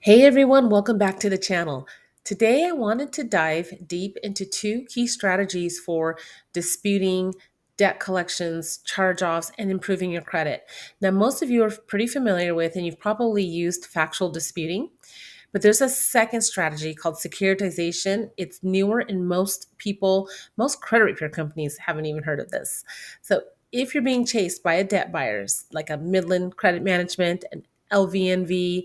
Hey everyone, welcome back to the channel. Today I wanted to dive deep into two key strategies for disputing debt collections, charge-offs, and improving your credit. Now, most of you are pretty familiar with, and you've probably used factual disputing, but there's a second strategy called securitization. It's newer and most credit repair companies haven't even heard of this. So if you're being chased by a debt buyers like a Midland Credit Management, an LVNV,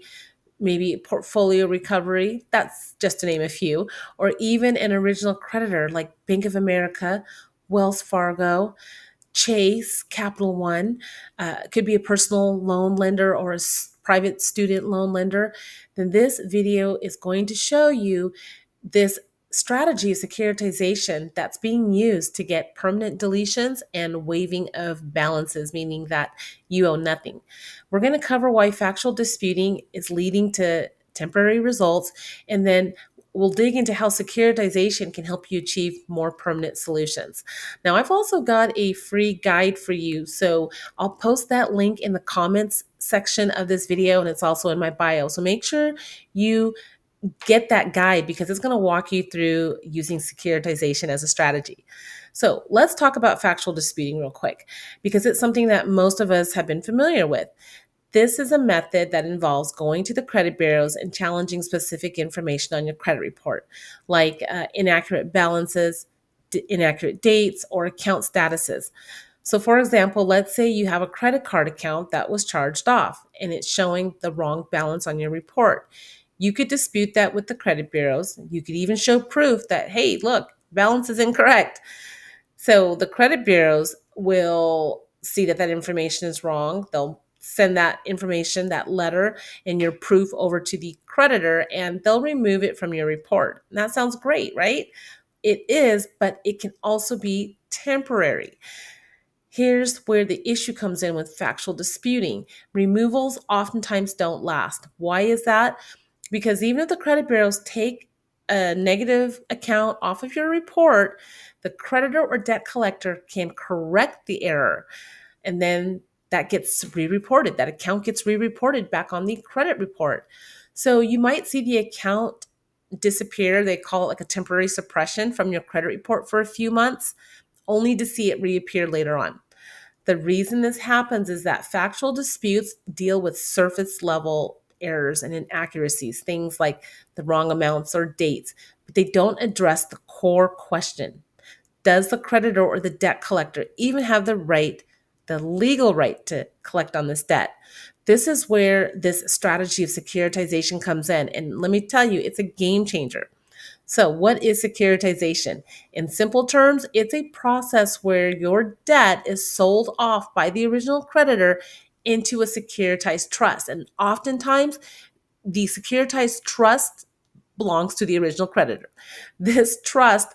maybe portfolio recovery, that's just to name a few, or even an original creditor like Bank of America, Wells Fargo, Chase, Capital One, could be a personal loan lender or a private student loan lender, then this video is going to show you this strategy of securitization that's being used to get permanent deletions and waiving of balances, meaning that you owe nothing. We're going to cover why factual disputing is leading to temporary results, and then we'll dig into how securitization can help you achieve more permanent solutions. Now, I've also got a free guide for you, so I'll post that link in the comments section of this video, and it's also in my bio. So make sure you get that guide because it's going to walk you through using securitization as a strategy. So let's talk about factual disputing real quick because it's something that most of us have been familiar with. This is a method that involves going to the credit bureaus and challenging specific information on your credit report, like inaccurate balances, inaccurate dates, or account statuses. So, for example, let's say you have a credit card account that was charged off and it's showing the wrong balance on your report. You could dispute that with the credit bureaus. You could even show proof that, hey, look, balance is incorrect. So the credit bureaus will see that that information is wrong. They'll send that information, that letter, and your proof over to the creditor, and they'll remove it from your report. And that sounds great, right? It is, but it can also be temporary. Here's where the issue comes in with factual disputing. Removals oftentimes don't last. Why is that? Because even if the credit bureaus take a negative account off of your report, the creditor or debt collector can correct the error. And then that gets re reported. That account gets re reported back on the credit report. So you might see the account disappear. They call it like a temporary suppression from your credit report for a few months, only to see it reappear later on. The reason this happens is that factual disputes deal with surface level errors and inaccuracies, things like the wrong amounts or dates, but they don't address the core question. Does the creditor or the debt collector even have the legal right to collect on this debt? This is where this strategy of securitization comes in. And let me tell you, it's a game changer. So, what is securitization? In simple terms, it's a process where your debt is sold off by the original creditor into a securitized trust. And oftentimes, the securitized trust belongs to the original creditor. This trust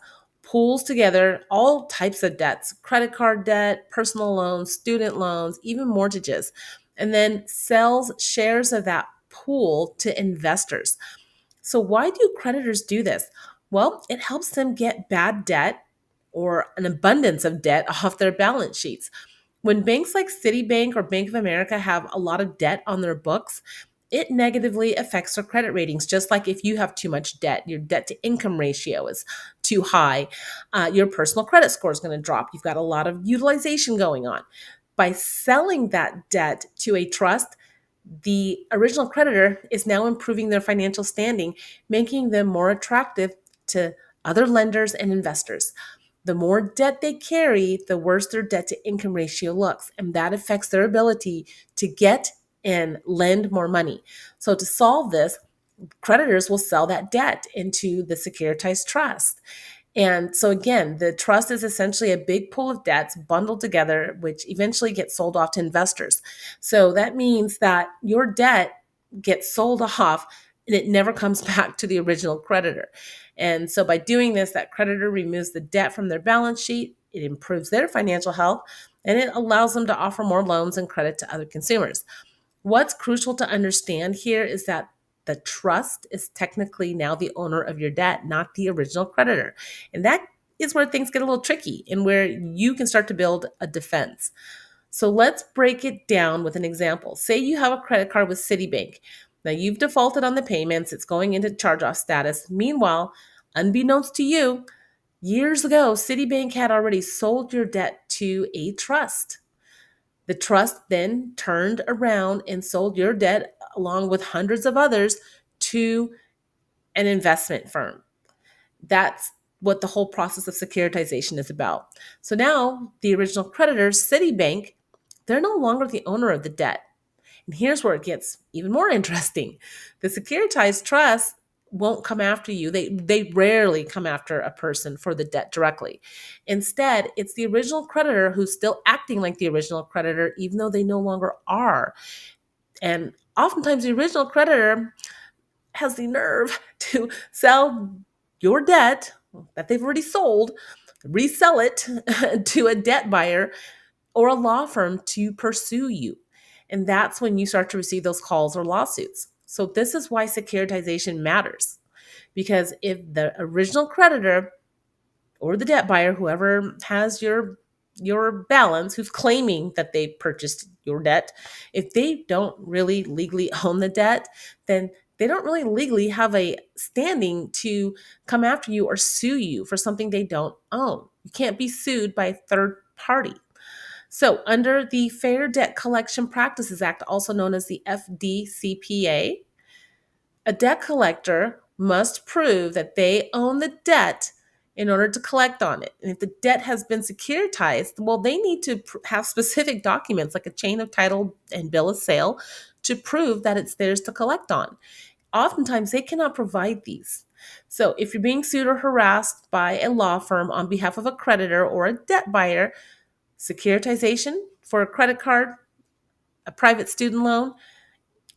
pools together all types of debts: credit card debt, personal loans, student loans, even mortgages, and then sells shares of that pool to investors. So, why do creditors do this? Well, it helps them get bad debt or an abundance of debt off their balance sheets. When banks like Citibank or Bank of America have a lot of debt on their books, it negatively affects their credit ratings. Just like if you have too much debt, your debt to income ratio is too high, your personal credit score is going to drop. You've got a lot of utilization going on. By selling that debt to a trust, the original creditor is now improving their financial standing, making them more attractive to other lenders and investors. The more debt they carry, the worse their debt to income ratio looks, and that affects their ability to get and lend more money. So, to solve this, creditors will sell that debt into the securitized trust. And so, again, the trust is essentially a big pool of debts bundled together, which eventually gets sold off to investors. So that means that your debt gets sold off and it never comes back to the original creditor. And so, by doing this, that creditor removes the debt from their balance sheet, it improves their financial health, and it allows them to offer more loans and credit to other consumers. What's crucial to understand here is that the trust is technically now the owner of your debt, not the original creditor. And that is where things get a little tricky and where you can start to build a defense. So let's break it down with an example. Say you have a credit card with Citibank. Now you've defaulted on the payments, it's going into charge off status. Meanwhile, unbeknownst to you, years ago, Citibank had already sold your debt to a trust. The trust then turned around and sold your debt along with hundreds of others to an investment firm. That's what the whole process of securitization is about. So now the original creditor, Citibank, they're no longer the owner of the debt. And here's where it gets even more interesting. The securitized trust won't come after you. They rarely come after a person for the debt directly. Instead, it's the original creditor who's still acting like the original creditor, even though they no longer are. And oftentimes the original creditor has the nerve to sell your debt that they've already sold, resell it to a debt buyer or a law firm to pursue you. And that's when you start to receive those calls or lawsuits. So, this is why securitization matters. Because if the original creditor or the debt buyer, whoever has your balance, who's claiming that they purchased your debt, if they don't really legally own the debt, then they don't really legally have a standing to come after you or sue you for something they don't own. You can't be sued by a third party. So, under the Fair Debt Collection Practices Act, also known as the FDCPA, a debt collector must prove that they own the debt in order to collect on it. And if the debt has been securitized, well, they need to have specific documents like a chain of title and bill of sale to prove that it's theirs to collect on. Oftentimes, they cannot provide these. So, if you're being sued or harassed by a law firm on behalf of a creditor or a debt buyer, securitization for a credit card, a private student loan,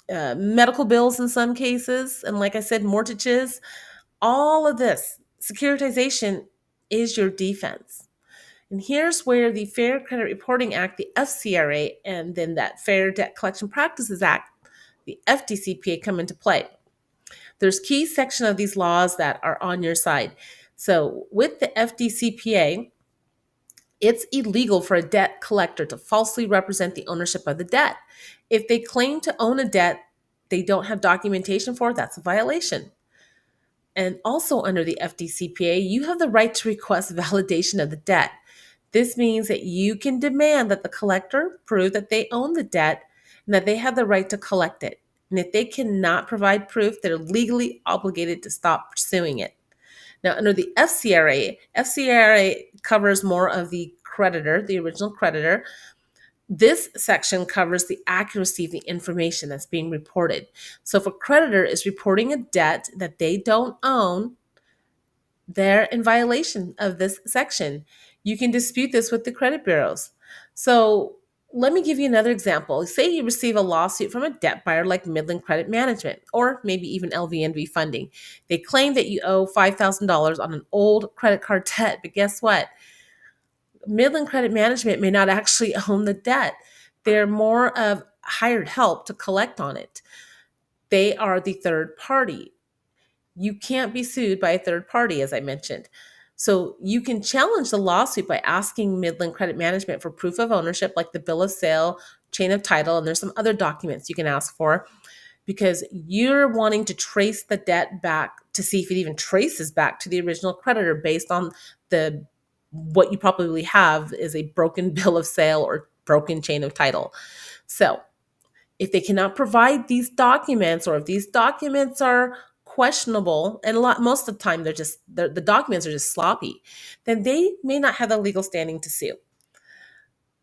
medical bills in some cases, and like I said, mortgages, all of this, securitization is your defense. And here's where the Fair Credit Reporting Act, the FCRA, and then that Fair Debt Collection Practices Act, the FDCPA, come into play. There's key section of these laws that are on your side. So with the FDCPA, it's illegal for a debt collector to falsely represent the ownership of the debt. If they claim to own a debt they don't have documentation for, that's a violation. And also under the FDCPA, you have the right to request validation of the debt. This means that you can demand that the collector prove that they own the debt and that they have the right to collect it. And if they cannot provide proof, they're legally obligated to stop pursuing it. Now, under the FCRA covers more of the creditor, the original creditor. This section covers the accuracy of the information that's being reported. So if a creditor is reporting a debt that they don't own, they're in violation of this section. You can dispute this with the credit bureaus. So let me give you another example. Say you receive a lawsuit from a debt buyer like Midland Credit Management or maybe even LVNV Funding. They claim that you owe $5,000 on an old credit card debt, but guess what? Midland Credit Management may not actually own the debt. They're more of hired help to collect on it. They are the third party. You can't be sued by a third party, as I mentioned. So you can challenge the lawsuit by asking Midland Credit Management for proof of ownership, like the bill of sale, chain of title, and there's some other documents you can ask for because you're wanting to trace the debt back to see if it even traces back to the original creditor based on the what you probably have is a broken bill of sale or broken chain of title. So if they cannot provide these documents, or if these documents are questionable, and most of the time the documents are just sloppy, then they may not have the legal standing to sue.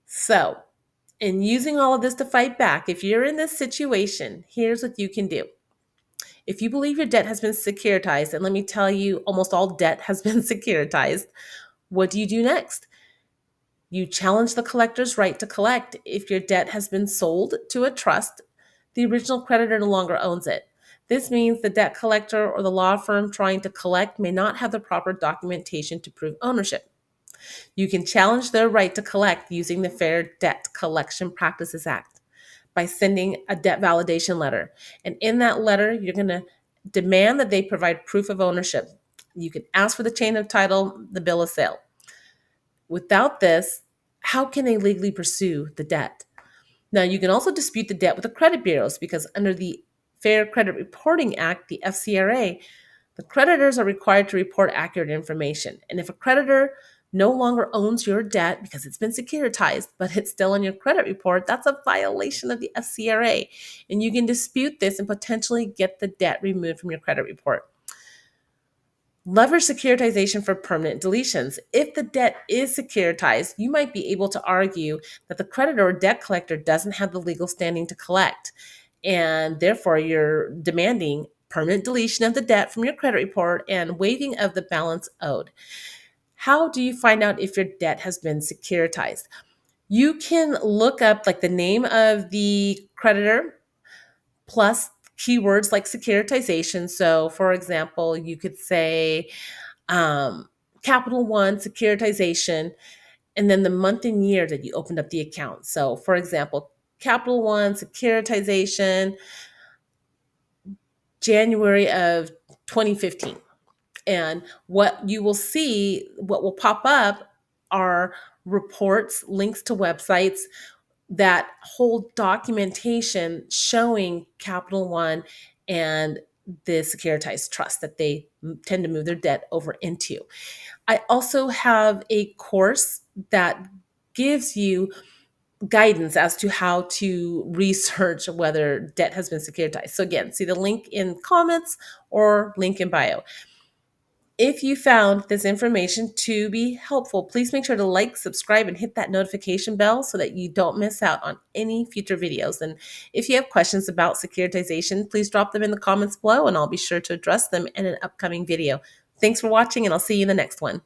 So, in using all of this to fight back, if you're in this situation, here's what you can do. If you believe your debt has been securitized, and let me tell you, almost all debt has been securitized, what do you do next? You challenge the collector's right to collect. If your debt has been sold to a trust, the original creditor no longer owns it. This means the debt collector or the law firm trying to collect may not have the proper documentation to prove ownership. You can challenge their right to collect using the Fair Debt Collection Practices Act by sending a debt validation letter. And in that letter, you're going to demand that they provide proof of ownership. You can ask for the chain of title, the bill of sale. Without this, how can they legally pursue the debt? Now, you can also dispute the debt with the credit bureaus because under the Fair Credit Reporting Act, the FCRA, the creditors are required to report accurate information. And if a creditor no longer owns your debt because it's been securitized, but it's still on your credit report, that's a violation of the FCRA. And you can dispute this and potentially get the debt removed from your credit report. Leverage securitization for permanent deletions. If the debt is securitized, you might be able to argue that the creditor or debt collector doesn't have the legal standing to collect, and therefore you're demanding permanent deletion of the debt from your credit report and waiving of the balance owed. How do you find out if your debt has been securitized? You can look up like the name of the creditor plus keywords like securitization. So, for example, you could say Capital One securitization, and then the month and year that you opened up the account. So, for example, Capital One securitization, January of 2015. And what you will see, what will pop up are reports, links to websites that hold documentation showing Capital One and the securitized trust that they tend to move their debt over into. I also have a course that gives you guidance as to how to research whether debt has been securitized. So again, see the link in comments or link in bio. If you found this information to be helpful, please make sure to like, subscribe, and hit that notification bell so that you don't miss out on any future videos. And if you have questions about securitization, please drop them in the comments below and I'll be sure to address them in an upcoming video. Thanks for watching and I'll see you in the next one.